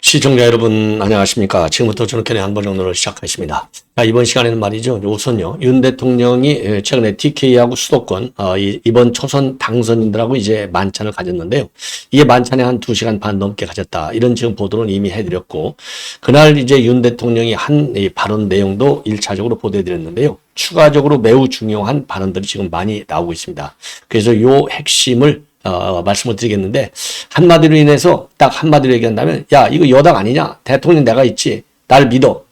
시청자 여러분 안녕하십니까. 지금부터 저녁에 한번정도를 시작하겠습니다. 자, 이번 시간에는 말이죠. 우선요, 윤 대통령이 최근에 TK하고 수도권 이번 초선 당선인들하고 이제 만찬을 가졌는데요. 이게 만찬에 한 2시간 반 넘게 가졌다, 이런 지금 보도는 이미 해드렸고, 그날 이제 윤 대통령이 한 이 발언 내용도 1차적으로 보도해드렸는데요. 추가적으로 매우 중요한 발언들이 지금 많이 나오고 있습니다. 그래서 요 핵심을 말씀을 드리겠는데, 한마디로 인해서 딱 한마디로 얘기한다면, 야, 이거 여당 아니냐? 대통령 내가 있지. 날 믿어.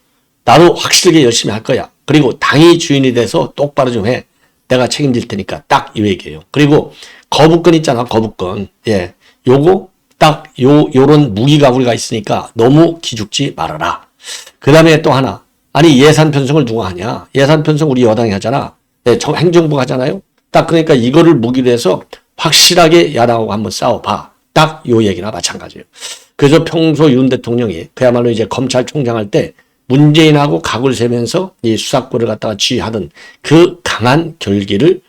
나도 확실하게 열심히 할 거야. 그리고 당이 주인이 돼서 똑바로 좀 해. 내가 책임질 테니까. 딱 이 얘기예요. 그리고 거부권 있잖아, 거부권. 예. 요거 딱 요런 무기가 우리가 있으니까 너무 기죽지 말아라. 그 다음에 또 하나. 아니, 예산 편성을 누가 하냐? 예산 편성 우리 여당이 하잖아. 네, 행정부가 하잖아요. 딱 그러니까 이거를 무기로 해서 확실하게 야당하고 한번 싸워봐. 딱 요 얘기나 마찬가지예요. 그래서 평소 윤 대통령이 그야말로 이제 검찰총장 할 때 문재인하고 각을 세면서 이 수사권을 갖다가 쥐하던 그 강한 결기를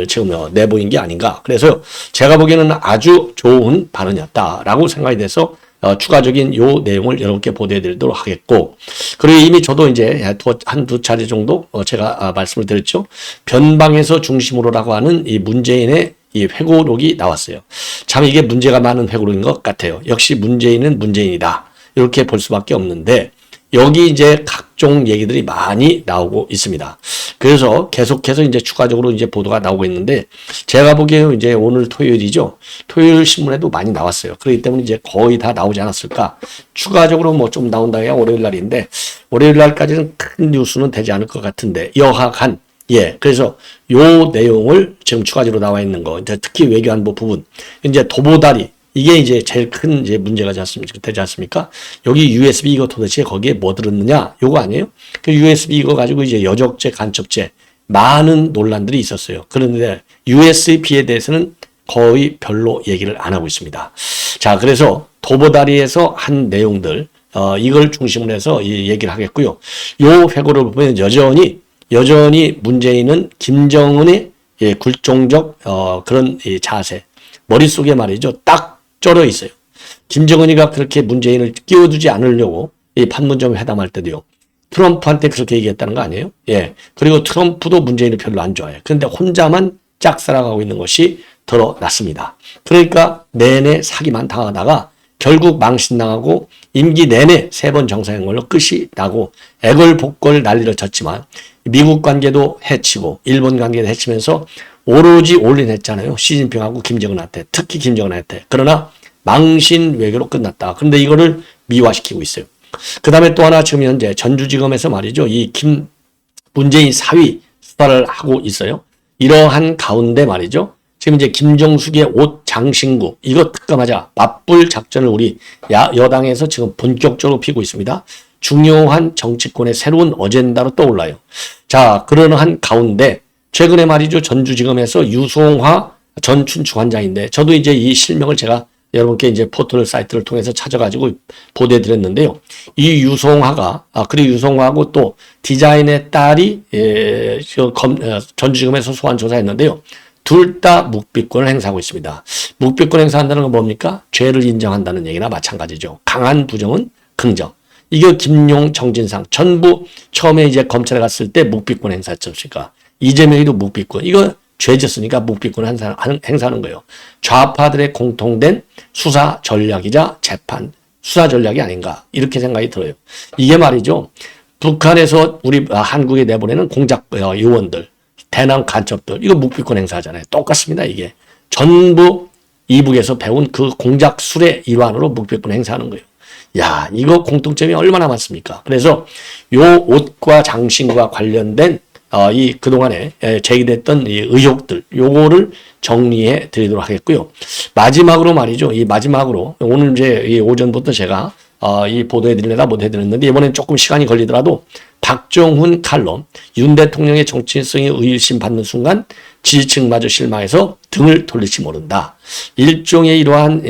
지금 내보인 게 아닌가. 그래서 제가 보기에는 아주 좋은 발언이었다라고 생각이 돼서 추가적인 요 내용을 여러분께 보도해드리도록 하겠고, 그리고 이미 저도 이제 한두 차례 정도 제가 말씀을 드렸죠. 변방에서 중심으로라고 하는 이 문재인의 이 회고록이 나왔어요. 참 이게 문제가 많은 회고록인 것 같아요. 역시 문재인은 문재인이다, 이렇게 볼 수밖에 없는데, 여기 이제 각종 얘기들이 많이 나오고 있습니다. 그래서 계속해서 이제 추가적으로 이제 보도가 나오고 있는데, 제가 보기에는 이제 오늘 토요일이죠. 토요일 신문에도 많이 나왔어요. 그렇기 때문에 이제 거의 다 나오지 않았을까. 추가적으로 뭐 좀 나온다 해야 월요일 날인데, 월요일 날까지는 큰 뉴스는 되지 않을 것 같은데, 여하간, 예, 그래서 요 내용을 지금 추가적으로 나와 있는 거, 이제 특히 외교안보 부분, 이제 도보다리, 이게 이제 제일 큰 이제 문제가 되지 않습니까? 여기 USB 이거 도대체 거기에 뭐 들었느냐? 요거 아니에요? 그 USB 이거 가지고 이제 여적죄, 간첩죄, 많은 논란들이 있었어요. 그런데 USB에 대해서는 거의 별로 얘기를 안 하고 있습니다. 자, 그래서 도보다리에서 한 내용들, 이걸 중심으로 해서 이 얘기를 하겠고요. 요 회고를 보면 여전히 문재인은 김정은의 예, 굴종적 그런 이 자세, 머릿속에 말이죠, 딱 쩔어 있어요. 김정은이가 그렇게 문재인을 끼워두지 않으려고 이 판문점 회담할 때도요, 트럼프한테 그렇게 얘기했다는 거 아니에요? 예. 그리고 트럼프도 문재인을 별로 안 좋아해요. 그런데 혼자만 짝사랑하고 있는 것이 드러났습니다. 그러니까 내내 사기만 당하다가 결국 망신당하고 임기 내내 3번 정상회담으로 끝이 나고 애걸복걸 난리를 쳤지만, 미국 관계도 해치고 일본 관계도 해치면서 오로지 올인했잖아요. 시진핑하고 김정은한테, 특히 김정은한테. 그러나 망신 외교로 끝났다. 그런데 이거를 미화시키고 있어요. 그 다음에 또 하나 지금 현재 전주지검에서 말이죠, 이 문재인 사위 수사를 하고 있어요. 이러한 가운데 말이죠, 지금 이제 김정숙의 옷 장신구, 이거 특검하자, 맞불 작전을 우리 여당에서 지금 본격적으로 피고 있습니다. 중요한 정치권의 새로운 어젠다로 떠올라요. 자, 그러한 가운데 최근에 말이죠, 전주지검에서 유송화 전 춘추관장인데, 저도 이제 이 실명을 제가 여러분께 이제 포털 사이트를 통해서 찾아가지고 보도해 드렸는데요. 이 유송화가, 그리고 유송화하고 또 디자인의 딸이 전주지검에서 소환 조사했는데요. 둘 다 묵비권을 행사하고 있습니다. 묵비권 행사한다는 건 뭡니까? 죄를 인정한다는 얘기나 마찬가지죠. 강한 부정은 긍정. 이게 김용, 정진상 전부 처음에 이제 검찰에 갔을 때 묵비권 행사했지 않습니까? 이재명이도 묵비권. 이거 죄졌으니까 묵비권 행사하는 거예요. 좌파들의 공통된 수사 전략이자 재판, 수사 전략이 아닌가, 이렇게 생각이 들어요. 이게 말이죠, 북한에서 우리 한국에 내보내는 공작 요원들, 대남 간첩들, 이거 묵비권 행사하잖아요. 똑같습니다. 이게 전부 이북에서 배운 그 공작술의 일환으로 묵비권 행사하는 거예요. 야, 이거 공통점이 얼마나 많습니까? 그래서 요 옷과 장신과 관련된 이 그동안에 제기됐던 이 의혹들, 요거를 정리해 드리도록 하겠고요. 마지막으로 말이죠, 이 마지막으로 오늘 이제 이 오전부터 제가 이 보도해 드리려다 못 해드렸는데, 이번엔 조금 시간이 걸리더라도 박정훈 칼럼, 윤 대통령의 정치성이 의심받는 순간 지지층마저 실망해서 등을 돌릴지 모른다. 일종의 이러한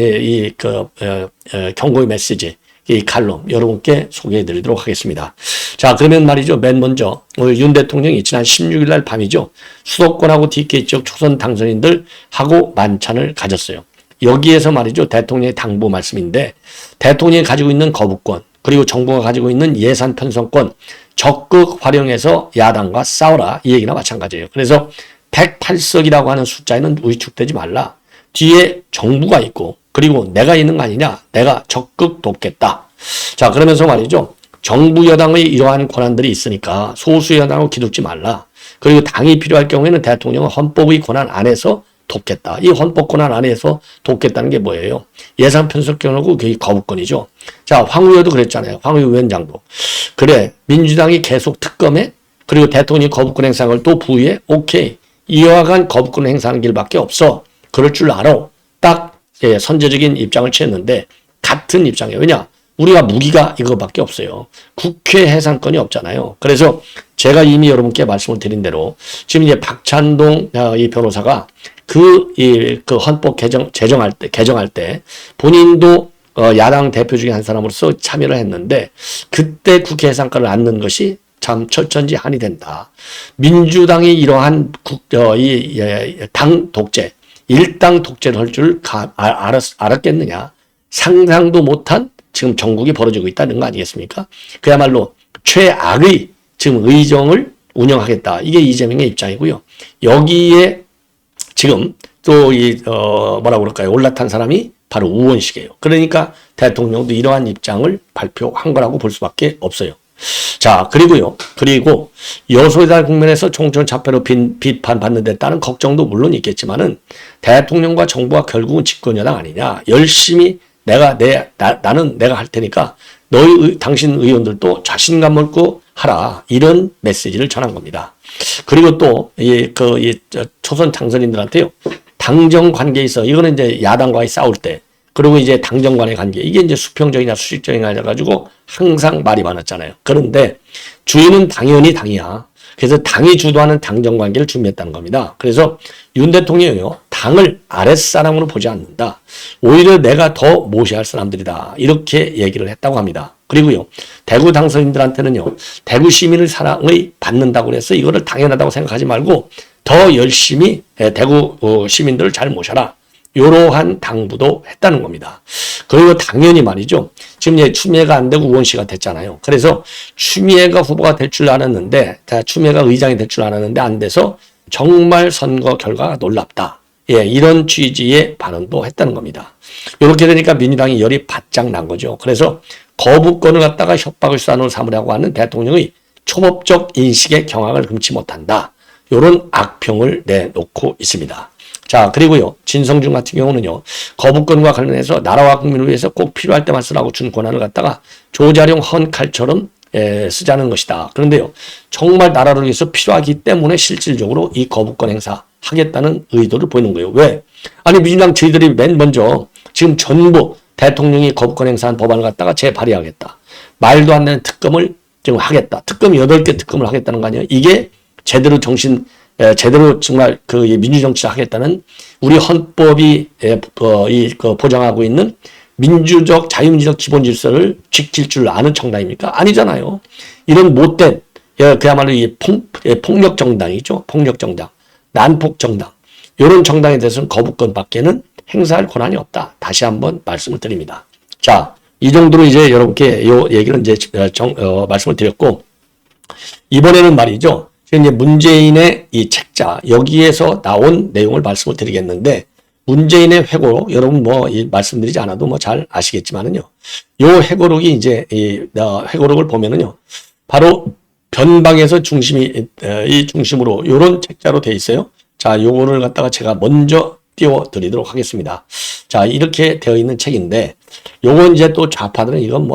경고의 메시지. 이 칼럼 여러분께 소개해 드리도록 하겠습니다. 자, 그러면 말이죠. 맨 먼저 오늘 윤 대통령이 지난 16일 날 밤이죠. 수도권하고 DK 지역 초선 당선인들하고 만찬을 가졌어요. 여기에서 말이죠. 대통령의 당부 말씀인데 대통령이 가지고 있는 거부권 그리고 정부가 가지고 있는 예산 편성권 적극 활용해서 야당과 싸워라 이 얘기나 마찬가지예요. 그래서 108석이라고 하는 숫자에는 위축되지 말라. 뒤에 정부가 있고 그리고 내가 있는 거 아니냐. 내가 적극 돕겠다. 자, 그러면서 말이죠. 정부 여당의 이러한 권한들이 있으니까 소수 여당을 기죽지 말라. 그리고 당이 필요할 경우에는 대통령은 헌법의 권한 안에서 돕겠다. 이 헌법 권한 안에서 돕겠다는 게 뭐예요? 예산 편성권하고 그게 거부권이죠. 자, 황 의원도 그랬잖아요. 황 위원장도. 그래, 민주당이 계속 특검에 그리고 대통령이 거부권 행사를 또 부의해? 오케이. 이와 간 거부권 행사하는 길밖에 없어. 그럴 줄 알아. 딱 선제적인 입장을 취했는데 같은 입장이에요. 왜냐? 우리가 무기가 이거밖에 없어요. 국회 해산권이 없잖아요. 그래서 제가 이미 여러분께 말씀을 드린 대로 지금 이제 박찬동 이 변호사가 그 헌법 개정할 때 본인도 야당 대표 중에 한 사람으로서 참여를 했는데 그때 국회 해산권을 안 넣은 것이 참 철천지한이 된다. 민주당이 이러한 당 독재 일당 독재를 할 줄 알았겠느냐. 상상도 못한 지금 전국이 벌어지고 있다는 거 아니겠습니까? 그야말로 최악의 지금 의정을 운영하겠다. 이게 이재명의 입장이고요. 여기에 지금 또 뭐라고 그럴까요? 올라탄 사람이 바로 우원식이에요. 그러니까 대통령도 이러한 입장을 발표한 거라고 볼 수밖에 없어요. 자, 그리고 여소야당 국면에서 총선 자폐로 비판받는 데 따른 걱정도 물론 있겠지만은 대통령과 정부가 결국은 집권여당 아니냐. 열심히 나는 내가 할 테니까 당신 의원들도 자신감 먹고 하라. 이런 메시지를 전한 겁니다. 그리고 또 초선 당선인들한테요. 당정 관계에 있어 이거는 이제 야당과의 싸울 때 그리고 이제 당정 간의 관계 이게 이제 수평적이냐 수직적이냐 해가지고 항상 말이 많았잖아요. 그런데 주인은 당연히 당이야. 그래서 당이 주도하는 당정 관계를 준비했다는 겁니다. 그래서 윤 대통령이요. 당을 아랫사람으로 보지 않는다. 오히려 내가 더 모셔야 할 사람들이다. 이렇게 얘기를 했다고 합니다. 그리고요. 대구 당선인들한테는요. 대구 시민의 사랑을 받는다고 해서 이거를 당연하다고 생각하지 말고 더 열심히 대구 시민들을 잘 모셔라. 이러한 당부도 했다는 겁니다. 그리고 당연히 말이죠. 지금 이제 추미애가 안 되고 우원씨가 됐잖아요. 그래서 추미애가 후보가 될 줄 알았는데, 추미애가 의장이 될 줄 알았는데 안 돼서 정말 선거 결과가 놀랍다. 이런 취지의 발언도 했다는 겁니다. 이렇게 되니까 민주당이 열이 바짝 난 거죠. 그래서 거부권을 갖다가 협박의 수단으로 삼으려고 하는 대통령의 초법적 인식의 경악을 금치 못한다. 이런 악평을 내놓고 있습니다. 자, 그리고요, 진성준 같은 경우는요, 거부권과 관련해서 나라와 국민을 위해서 꼭 필요할 때만 쓰라고 준 권한을 갖다가 조자룡 헌 칼처럼 쓰자는 것이다. 그런데요, 정말 나라를 위해서 필요하기 때문에 실질적으로 이 거부권 행사 하겠다는 의도를 보이는 거예요. 왜? 아니, 민주당 저희들이 맨 먼저 지금 전부 대통령이 거부권 행사한 법안을 갖다가 재발의하겠다. 말도 안 되는 특검을 지금 하겠다. 특검 8개 특검을 하겠다는 거 아니에요? 이게 제대로 정말 민주정치를 하겠다는 우리 헌법이 보장하고 있는 민주적 자유민주적 기본 질서를 지킬 줄 아는 정당입니까? 아니잖아요. 이런 못된 그야말로 폭력 정당이죠. 폭력 정당, 난폭 정당. 이런 정당에 대해서는 거부권밖에는 행사할 권한이 없다. 다시 한번 말씀을 드립니다. 자, 이 정도로 이제 여러분께 이 얘기를 이제 말씀을 드렸고 이번에는 말이죠. 지금 이제 문재인의 이 책자 여기에서 나온 내용을 말씀을 드리겠는데 문재인의 회고록 여러분 말씀드리지 않아도 잘 아시겠지만은요. 요 회고록이 이제 회고록을 보면은요. 바로 변방에서 중심으로 요런 책자로 돼 있어요. 자, 요거를 갖다가 제가 먼저 띄워 드리도록 하겠습니다. 자, 이렇게 되어 있는 책인데 요건 이제 또 좌파들은 이건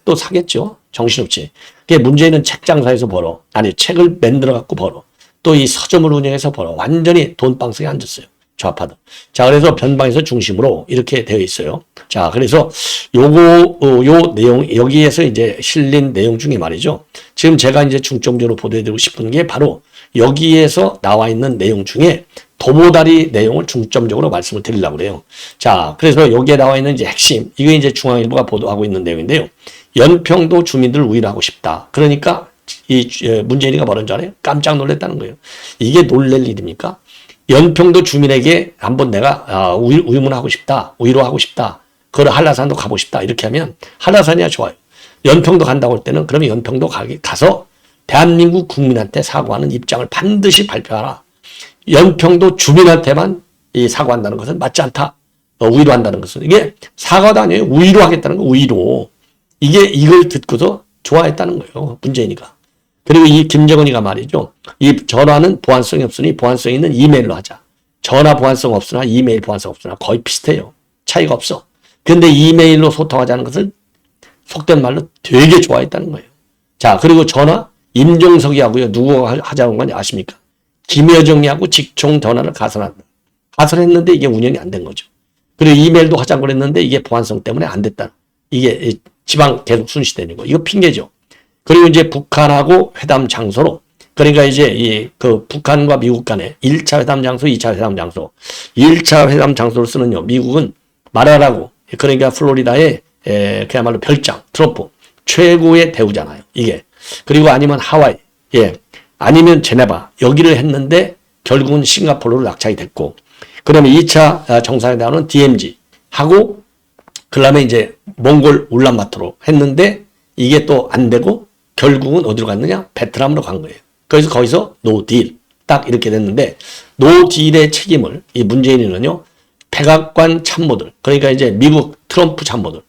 또 사겠죠. 정신없지. 그게 문재인은 책 장사에서 벌어. 아니, 책을 만들어 갖고 벌어. 또 이 서점을 운영해서 벌어. 완전히 돈방석에 앉았어요. 좌파들. 자, 그래서 변방에서 중심으로 이렇게 되어 있어요. 자, 그래서 요 내용, 여기에서 이제 실린 내용 중에 말이죠. 지금 제가 이제 중점적으로 보도해드리고 싶은 게 바로 여기에서 나와 있는 내용 중에 도보다리 내용을 중점적으로 말씀을 드리려고 그래요. 자, 그래서 여기에 나와 있는 이제 핵심, 이게 이제 중앙일보가 보도하고 있는 내용인데요. 연평도 주민들을 우위로하고 싶다. 그러니까 이 문재인이가 뭐라는 줄 알아요? 깜짝 놀랐다는 거예요. 이게 놀랄 일입니까? 연평도 주민에게 한번 내가 우유문하고 싶다. 우위로하고 싶다. 그걸 한라산도 가고 싶다. 이렇게 하면 한라산이야 좋아요. 연평도 간다고 할 때는 그러면 연평도 가서 대한민국 국민한테 사과하는 입장을 반드시 발표하라. 연평도 주민한테만 이 사과한다는 것은 맞지 않다. 우위로 한다는 것은 이게 사과도 아니에요. 우위로 하겠다는 거. 우위로. 이걸 듣고서 좋아했다는 거예요. 문재인이가. 그리고 이 김정은이가 말이죠. 이 전화는 보안성이 없으니 보안성 있는 이메일로 하자. 전화 보안성 없으나 이메일 보안성 없으나 거의 비슷해요. 차이가 없어. 근데 이메일로 소통하자는 것을 속된 말로 되게 좋아했다는 거예요. 자, 그리고 전화 임종석이하고요. 누구가 하자는 건지 아십니까? 김여정이하고 직통 전화를 가설한다. 가설했는데 이게 운영이 안 된 거죠. 그리고 이메일도 하자고 그랬는데 이게 보안성 때문에 안 됐다. 이게 지방 계속 순시되는 거. 이거 핑계죠. 그리고 이제 북한하고 회담 장소로, 그러니까 이제 그 북한과 미국 간에 1차 회담 장소, 2차 회담 장소. 1차 회담 장소를 쓰는요. 미국은 말하라고. 그러니까 플로리다의 그야말로 별장, 트럼프 최고의 대우잖아요. 이게. 그리고 아니면 하와이, 아니면 제네바 여기를 했는데 결국은 싱가포르로 낙찰이 됐고, 그러면 2차 정상회담은 DMZ 하고 그다음에 이제 몽골 울란바토르로 했는데 이게 또 안 되고 결국은 어디로 갔느냐? 베트남으로 간 거예요. 그래서 거기서 노딜 딱 이렇게 됐는데, 노딜의 책임을 이 문재인이는요 백악관 참모들, 그러니까 이제 미국 트럼프 참모들,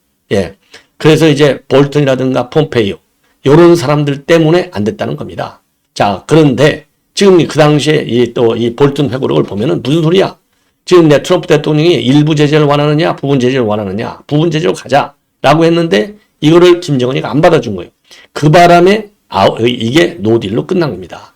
그래서 이제 볼턴이라든가 폼페이오 이런 사람들 때문에 안 됐다는 겁니다. 자, 그런데 지금 그 당시에 이 볼턴 회고록을 보면은 무슨 소리야? 지금 내 트럼프 대통령이 일부 제재를 원하느냐, 부분 제재를 원하느냐, 부분 제재로 가자라고 했는데 이거를 김정은이가 안 받아준 거예요. 그 바람에 이게 노딜로 끝난 겁니다.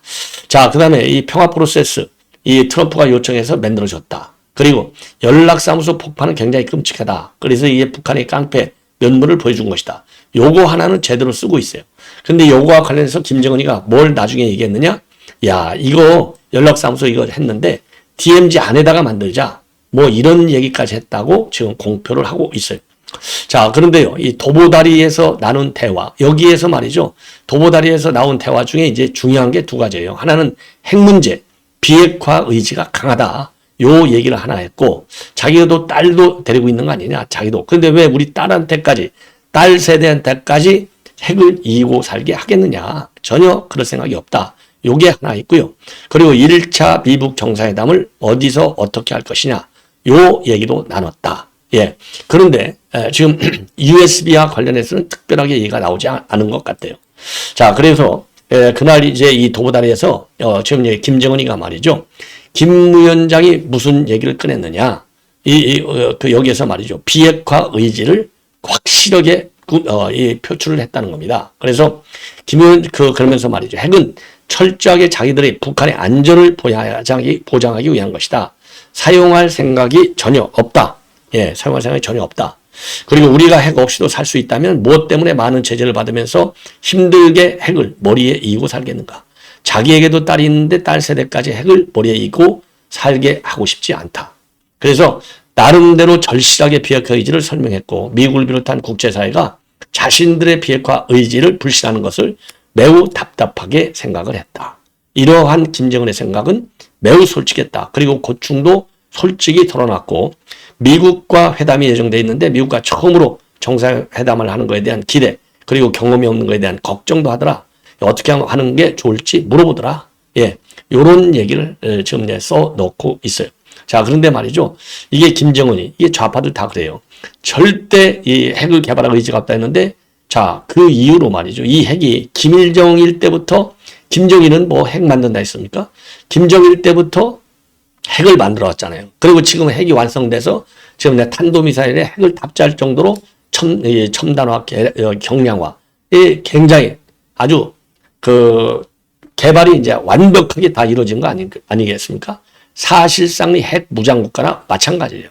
자, 그 다음에 이 평화 프로세스, 이 트럼프가 요청해서 만들어졌다. 그리고 연락사무소 폭파는 굉장히 끔찍하다. 그래서 이게 북한의 깡패 면모를 보여준 것이다. 요거 하나는 제대로 쓰고 있어요. 근데 요거와 관련해서 김정은이가 뭘 나중에 얘기했느냐? 야, 이거 연락사무소 이거 했는데 DMZ 안에다가 만들자. 뭐 이런 얘기까지 했다고 지금 공표를 하고 있어요. 자, 그런데요, 이 도보다리에서 나눈 대화, 여기에서 말이죠. 도보다리에서 나온 대화 중에 이제 중요한 게 두 가지예요. 하나는 핵 문제, 비핵화 의지가 강하다. 요 얘기를 하나 했고, 자기도 딸도 데리고 있는 거 아니냐, 자기도. 그런데 왜 우리 딸한테까지, 딸 세대한테까지 핵을 이기고 살게 하겠느냐. 전혀 그럴 생각이 없다. 요게 하나 있고요. 그리고 1차 미북 정상회담을 어디서 어떻게 할 것이냐. 요 얘기도 나눴다. 그런데 지금 USB와 관련해서는 특별하게 얘기가 나오지 않은 것 같아요. 자, 그래서 그날 이제 이 도보다리에서 지금 이제 김정은이가 말이죠. 김 위원장이 무슨 얘기를 꺼냈느냐. 여기에서 말이죠. 비핵화 의지를 확실하게 표출을 했다는 겁니다. 그래서 그러면서 말이죠. 핵은 철저하게 자기들의 북한의 안전을 보장하기 위한 것이다. 사용할 생각이 전혀 없다. 사용할 생각이 전혀 없다. 그리고 우리가 핵 없이도 살 수 있다면 무엇 때문에 많은 제재를 받으면서 힘들게 핵을 머리에 이고 살겠는가. 자기에게도 딸이 있는데 딸 세대까지 핵을 머리에 이고 살게 하고 싶지 않다. 그래서 나름대로 절실하게 비핵화 의지를 설명했고, 미국을 비롯한 국제사회가 자신들의 비핵화 의지를 불신하는 것을 매우 답답하게 생각을 했다. 이러한 김정은의 생각은 매우 솔직했다. 그리고 고충도 솔직히 털어놨고, 미국과 회담이 예정되어 있는데 미국과 처음으로 정상회담을 하는 것에 대한 기대, 그리고 경험이 없는 것에 대한 걱정도 하더라. 어떻게 하는 게 좋을지 물어보더라. 요런 얘기를 지금 써놓고 있어요. 자, 그런데 말이죠. 이게 김정은이, 이게 좌파들 다 그래요. 절대 이 핵을 개발할 의지가 없다 했는데, 자, 그 이유로 말이죠. 이 핵이 김일정일 때부터, 김정일은 뭐 핵 만든다 했습니까? 김정일 때부터 핵을 만들어 왔잖아요. 그리고 지금 핵이 완성돼서 지금 탄도미사일에 핵을 탑재할 정도로 첨단화, 경량화, 굉장히 아주 개발이 이제 완벽하게 다 이루어진 거 아니겠습니까? 사실상 핵 무장 국가나 마찬가지예요.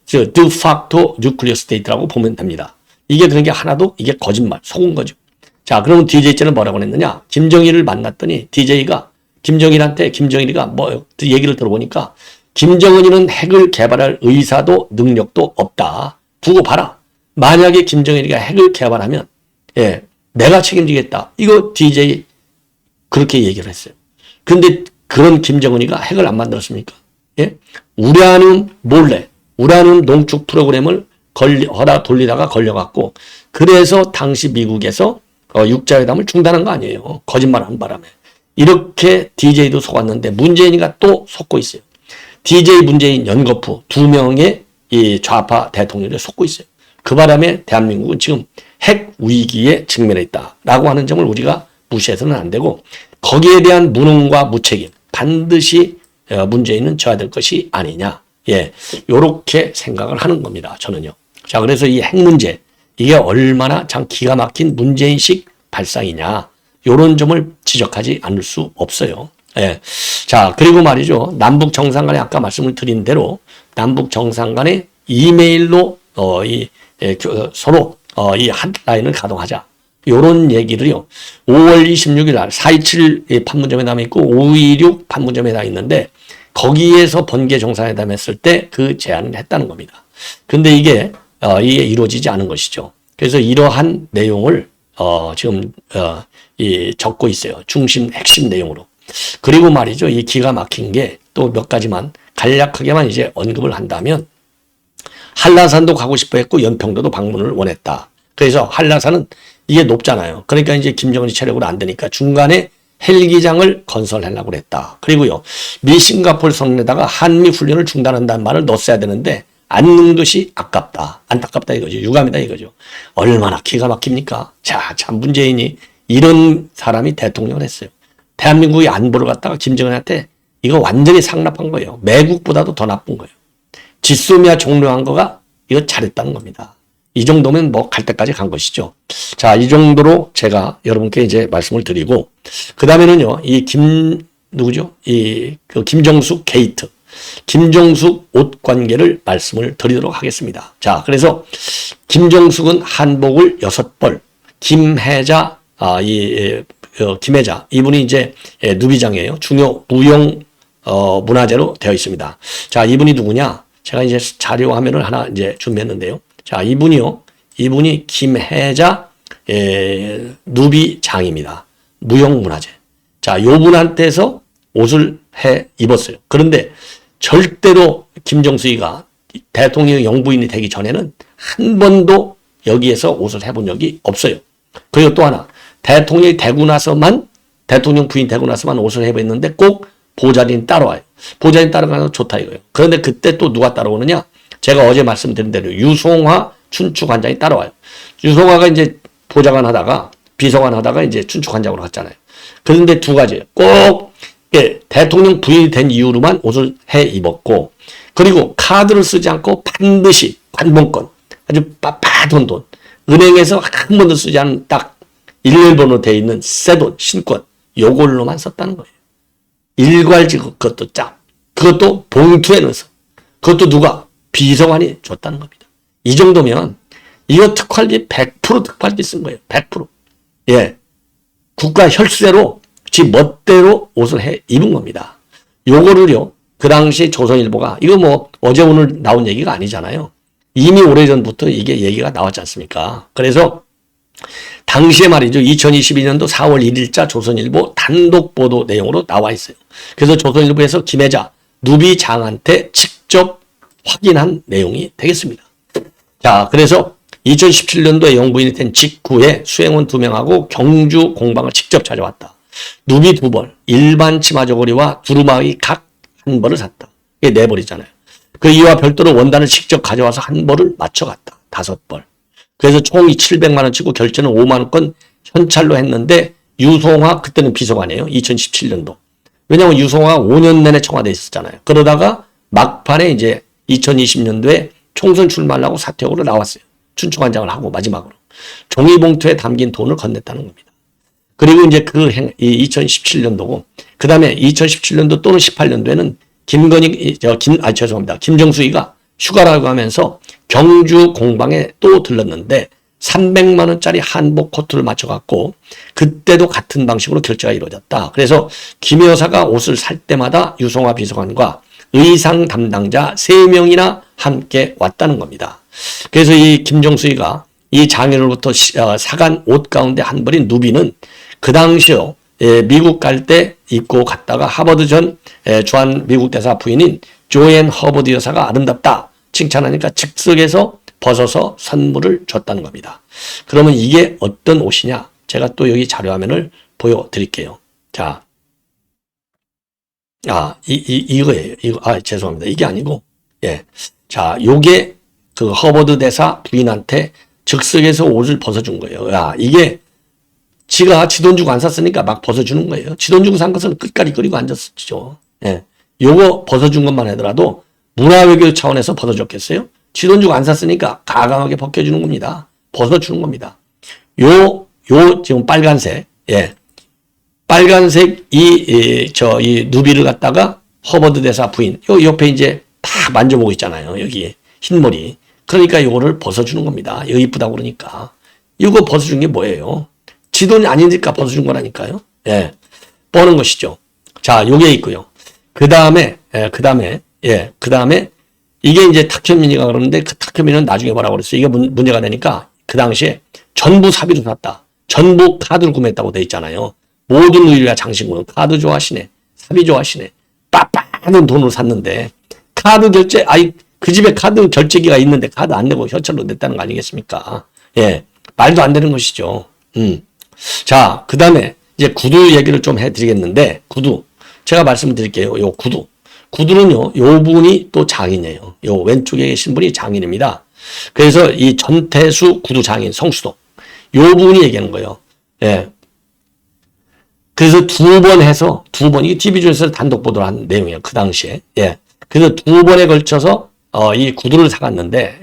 즉 de facto nuclear state라고 보면 됩니다. 이게 그러니까 하나도 이게 거짓말, 속은 거죠. 자, 그러면 DJ는 뭐라고 했느냐? 김정일을 만났더니 DJ가 김정일한테 김정일이가 뭐 얘기를 들어보니까 김정은이는 핵을 개발할 의사도 능력도 없다. 두고 봐라. 만약에 김정일이가 핵을 개발하면 예, 내가 책임지겠다. 이거 DJ 그렇게 얘기를 했어요. 근데 그런 김정은이가 핵을 안 만들었습니까? 예? 우라늄 몰래 우라늄 농축 프로그램을 허다 돌리다가 걸려갖고 그래서 당시 미국에서 육자회담을 중단한 거 아니에요. 거짓말하는 바람에. 이렇게 DJ도 속았는데 문재인이가 또 속고 있어요. DJ 문재인 연거푸 두 명의 이 좌파 대통령을 속고 있어요. 그 바람에 대한민국은 지금 핵 위기에 직면해 있다라고 하는 점을 우리가 무시해서는 안 되고 거기에 대한 무능과 무책임 반드시 문재인은 져야 될 것이 아니냐. 예, 요렇게 생각을 하는 겁니다. 저는요. 자, 그래서 이 핵 문제 이게 얼마나 참 기가 막힌 문재인식 발상이냐. 요런 점을 지적하지 않을 수 없어요. 예. 자, 그리고 말이죠. 남북 정상 간에 아까 말씀을 드린 대로 남북 정상 간에 이메일로 서로 이 핫라인을 가동하자. 요런 얘기를요. 5월 26일 날 427 판문점회담이 있고 526 판문점회담이 있는데 거기에서 번개 정상회담 했을 때 그 제안을 했다는 겁니다. 근데 이게 이루어지지 않은 것이죠. 그래서 이러한 내용을 지금 적고 있어요. 핵심 내용으로. 그리고 말이죠. 이 기가 막힌 게 또 몇 가지만 간략하게만 이제 언급을 한다면 한라산도 가고 싶어 했고 연평도도 방문을 원했다. 그래서 한라산은 이게 높잖아요. 그러니까 이제 김정은이 체력으로 안 되니까 중간에 헬기장을 건설하려고 그랬다. 그리고요. 미 싱가포르 선언에다가 한미 훈련을 중단한다는 말을 넣었어야 되는데 안 넣은 것이 아깝다. 안타깝다 이거죠. 유감이다 이거죠. 얼마나 기가 막힙니까? 자, 참 문재인이 이런 사람이 대통령을 했어요. 대한민국의 안보를 갖다가 김정은한테 이거 완전히 상납한 거예요. 매국보다도 더 나쁜 거예요. 지소미아 종료한 거가 이거 잘했다는 겁니다. 이 정도면 뭐 갈 때까지 간 것이죠. 자, 이 정도로 제가 여러분께 이제 말씀을 드리고, 그 다음에는요, 누구죠? 그 김정숙 게이트. 김정숙 옷 관계를 말씀을 드리도록 하겠습니다. 자, 그래서 김정숙은 한복을 6벌, 김혜자, 김혜자, 이분이 이제 누비장이에요. 중요 무용, 문화재로 되어 있습니다. 자, 이분이 누구냐? 제가 이제 자료 화면을 하나 이제 준비했는데요. 자, 이분이 김혜자, 누비장입니다. 무용문화재. 자, 요 분한테서 옷을 해 입었어요. 그런데 절대로 김정수이가 대통령 영부인이 되기 전에는 한 번도 여기에서 옷을 해본 적이 없어요. 그리고 또 하나, 대통령 부인 되고 나서만 옷을 해봤는데 꼭 보좌진이 따라와요. 보좌진 따라가서 좋다 이거예요. 그런데 그때 또 누가 따라오느냐? 제가 어제 말씀드린 대로 유송화 춘추관장이 따라와요. 유송화가 이제 보좌관 하다가 비서관 하다가 이제 춘추관장으로 갔잖아요. 그런데 두 가지예요. 꼭 대통령 부인이 된 이후로만 옷을 해 입었고, 그리고 카드를 쓰지 않고 반드시 관봉권, 아주 빳빳한 돈, 은행에서 한 번도 쓰지 않은 딱 일렬번호 되어 있는 새돈, 신권, 요걸로만 썼다는 거예요. 일괄지급 그것도 그것도 봉투에 넣어서. 그것도 누가? 비서관이 줬다는 겁니다. 이 정도면 이거 특활비 100% 특활비 쓴 거예요. 100%. 예. 국가 혈세로 지 멋대로 옷을 해 입은 겁니다. 요거를요. 그 당시 조선일보가 이거 뭐 어제 오늘 나온 얘기가 아니잖아요. 이미 오래전부터 이게 얘기가 나왔지 않습니까? 그래서 당시에 말이죠. 2022년도 4월 1일자 조선일보 단독 보도 내용으로 나와 있어요. 그래서 조선일보에서 김혜자 누비장한테 직접 확인한 내용이 되겠습니다. 자, 그래서 2017년도에 영부인이 된 직후에 수행원 2명하고 경주 공방을 직접 찾아왔다. 누비 2벌, 일반 치마 저고리와 두루마기 각 한 벌을 샀다. 이게 4벌이잖아요. 그 이와 별도로 원단을 직접 가져와서 한 벌을 맞춰갔다. 5벌. 그래서 총이 700만 원 치고 결제는 5만 원권 현찰로 했는데 유송화 그때는 비서관이에요. 2017년도. 왜냐하면 유송화가 5년 내내 청와대에 있었잖아요. 그러다가 막판에 이제 2020년도에 총선 출마하려고 사퇴하고 나왔어요. 춘추관장을 하고 마지막으로. 종이봉투에 담긴 돈을 건넸다는 겁니다. 그리고 이제 2017년도고, 그 다음에 2017년도 또는 18년도에는 김정수이가 휴가라고 하면서 경주 공방에 또 들렀는데 300만 원짜리 한복 코트를 맞춰갖고 그때도 같은 방식으로 결제가 이루어졌다. 그래서 김 여사가 옷을 살 때마다 유성화 비서관과 의상 담당자 3명이나 함께 왔다는 겁니다. 그래서 이 김정수이가 이 장인으로부터 사간 옷 가운데 한 벌인 누비는 그 당시요 미국 갈 때 입고 갔다가 하버드 전 주한 미국 대사 부인인 조앤 허버드 여사가 아름답다 칭찬하니까 즉석에서 벗어서 선물을 줬다는 겁니다. 그러면 이게 어떤 옷이냐? 제가 또 여기 자료화면을 보여드릴게요. 자, 이거예요. 이거, 죄송합니다. 이게 아니고, 예. 자, 요게 그 허버드 대사 부인한테 즉석에서 옷을 벗어준 거예요. 야, 이게 지가 지 돈 주고 안 샀으니까 막 벗어주는 거예요. 지 돈 주고 산 것은 끝까지 그리고 앉았었죠. 예. 요거 벗어준 것만 하더라도 문화외교 차원에서 벗어줬겠어요? 지 돈 주고 안 샀으니까 가감하게 벗겨주는 겁니다. 벗어주는 겁니다. 요 지금 빨간색, 예. 빨간색 이 누비를 갖다가 허버드 대사 부인, 요 옆에 이제 다 만져보고 있잖아요. 여기 흰머리. 그러니까 요거를 벗어주는 겁니다. 이거 이쁘다고 그러니까. 이거 벗어준 게 뭐예요? 지 돈이 아니니까 벗어준 거라니까요. 예. 뻔한 것이죠. 자, 요게 있고요. 그 다음에 이게 이제 탁현민이가 그러는데 그 탁현민은 나중에 뭐라고 그랬어요? 이게 문제가 되니까 그 당시에 전부 사비로 샀다. 전부 카드를 구매했다고 돼 있잖아요. 모든 의류와 장신구는 카드 좋아하시네. 사비 좋아하시네. 빠빠는 돈으로 샀는데 카드 결제, 그 집에 카드 결제기가 있는데 카드 안 내고 현찰로 냈다는 거 아니겠습니까? 예. 말도 안 되는 것이죠. 자, 그 다음에 이제 구두 얘기를 좀 해드리겠는데, 구두. 제가 말씀드릴게요. 요 구두. 구두는요, 요 분이 또 장인이에요. 요 왼쪽에 계신 분이 장인입니다. 그래서 이 전태수 구두 장인, 성수동. 요 분이 얘기하는 거예요. 예. 그래서 두 번, 이게 TV조에서 단독 보도를 한 내용이에요. 그 당시에. 예. 그래서 2번에 걸쳐서, 이 구두를 사갔는데,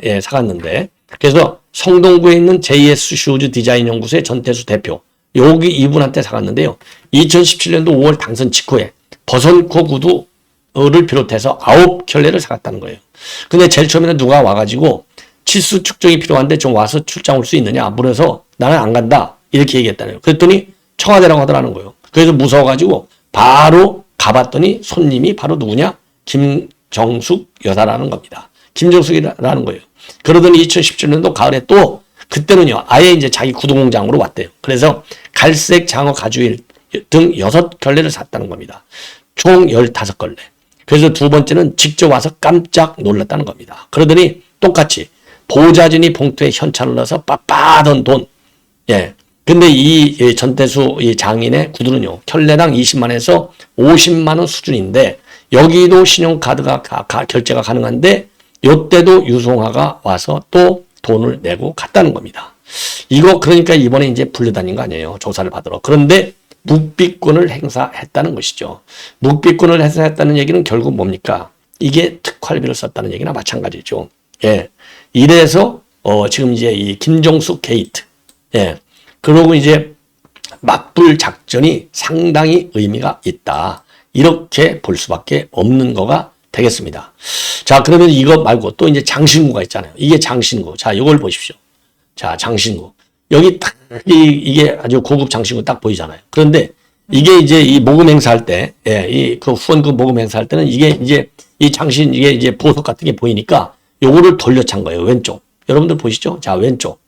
그래서 성동구에 있는 JS 슈즈 디자인 연구소의 전태수 대표, 여기 이분한테 사갔는데요. 2017년도 5월 당선 직후에 버선코 구두를 비롯해서 9켤레를 사갔다는 거예요. 근데 제일 처음에는 누가 와가지고 치수 측정이 필요한데 좀 와서 출장 올 수 있느냐 물어서 나는 안 간다 이렇게 얘기했다는 거예요. 그랬더니 청와대라고 하더라는 거예요. 그래서 무서워가지고 바로 가봤더니 손님이 바로 누구냐? 김정숙 여사라는 겁니다. 김정숙이라는 거예요. 그러더니 2017년도 가을에 또 그때는요 아예 이제 자기 구두 공장으로 왔대요. 그래서 갈색 장어 가죽일 등 6켤레를 샀다는 겁니다. 총 15켤레. 그래서 두 번째는 직접 와서 깜짝 놀랐다는 겁니다. 그러더니 똑같이 보좌진이 봉투에 현찰을 넣어서 빠빠던 돈. 예. 근데 이 전태수 이 장인의 구두는요 켤레당 20만에서 50만 원 수준인데 여기도 신용카드가 결제가 가능한데 요때도 유송화가 와서 또 돈을 내고 갔다는 겁니다. 이거 그러니까 이번에 이제 불려다닌 거 아니에요. 조사를 받으러. 그런데 묵비권을 행사했다는 것이죠. 묵비권을 행사했다는 얘기는 결국 뭡니까? 이게 특활비를 썼다는 얘기나 마찬가지죠. 예. 이래서 지금 이제 이 김정숙 게이트. 예. 그러고 이제 맞불 작전이 상당히 의미가 있다. 이렇게 볼 수밖에 없는 거가 되겠습니다. 자, 그러면 이거 말고 또 이제 장신구가 있잖아요. 이게 장신구. 자, 이걸 보십시오. 자, 장신구. 여기 딱, 이게 아주 고급 장신구 딱 보이잖아요. 그런데 이게 이제 이 모금 행사할 때, 예, 그 후원금 모금 행사할 때는 이게 이제 이 장신, 이게 이제 보석 같은 게 보이니까 요거를 돌려찬 거예요. 왼쪽. 여러분들 보시죠? 자, 왼쪽.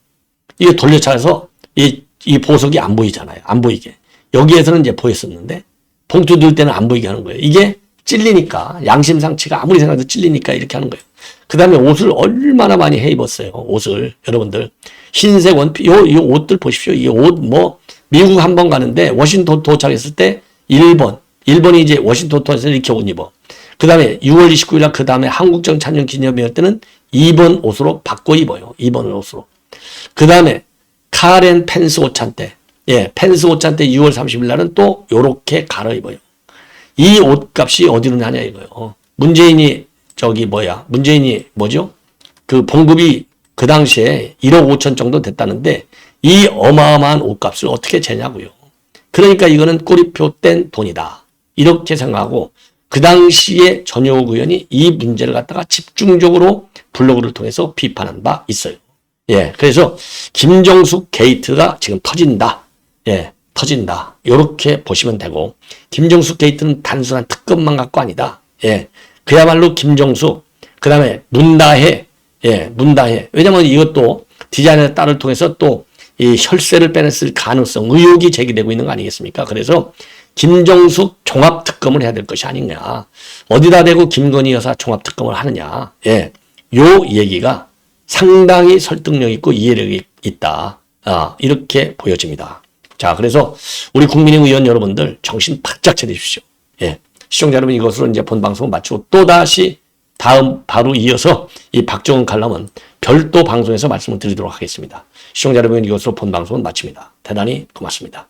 이게 돌려차서 이 보석이 안 보이잖아요. 안 보이게. 여기에서는 이제 보였었는데 봉투 들 때는 안 보이게 하는 거예요. 이게 찔리니까 양심상치가 아무리 생각해도 찔리니까 이렇게 하는 거예요. 그 다음에 옷을 얼마나 많이 해 입었어요. 옷을 여러분들 흰색 원피 요 옷들 보십시오. 이 옷 뭐 미국 한 번 가는데 워싱턴 도착했을 때 일본이 이제 워싱턴 도착해서 이렇게 옷 입어. 그 다음에 6월 29일 날 그 다음에 한국정 찬양 기념일 때는 2번 옷으로 바꿔 입어요. 2번 옷으로. 그 다음에 카렌 펜스 옷찬 때, 예, 펜스 옷찬 때 6월 30일 날은 또 요렇게 갈아입어요. 이 옷값이 어디로 나냐 이거요. 문재인이 뭐죠? 그 봉급이 그 당시에 1억 5천 정도 됐다는데 이 어마어마한 옷값을 어떻게 재냐고요. 그러니까 이거는 꼬리표 뗀 돈이다. 이렇게 생각하고 그 당시에 전효국 의원이 이 문제를 갖다가 집중적으로 블로그를 통해서 비판한 바 있어요. 예, 그래서 김정숙 게이트가 지금 터진다. 예, 터진다. 요렇게 보시면 되고, 김정숙 게이트는 단순한 특검만 갖고 아니다. 예, 그야말로 김정숙, 그 다음에 문다혜, 예, 문다혜. 왜냐면 이것도 디자인의 딸을 통해서 또 이 혈세를 빼냈을 가능성, 의혹이 제기되고 있는 거 아니겠습니까? 그래서 김정숙 종합특검을 해야 될 것이 아니냐. 어디다 대고 김건희 여사 종합특검을 하느냐. 예, 요 얘기가 상당히 설득력 있고 이해력이 있다. 이렇게 보여집니다. 자, 그래서 우리 국민의힘 의원 여러분들 정신 바짝 차리십시오. 예, 시청자 여러분 이것으로 이제 본 방송을 마치고 또다시 다음 바로 이어서 이 박정훈 칼럼은 별도 방송에서 말씀을 드리도록 하겠습니다. 시청자 여러분 이것으로 본 방송은 마칩니다. 대단히 고맙습니다.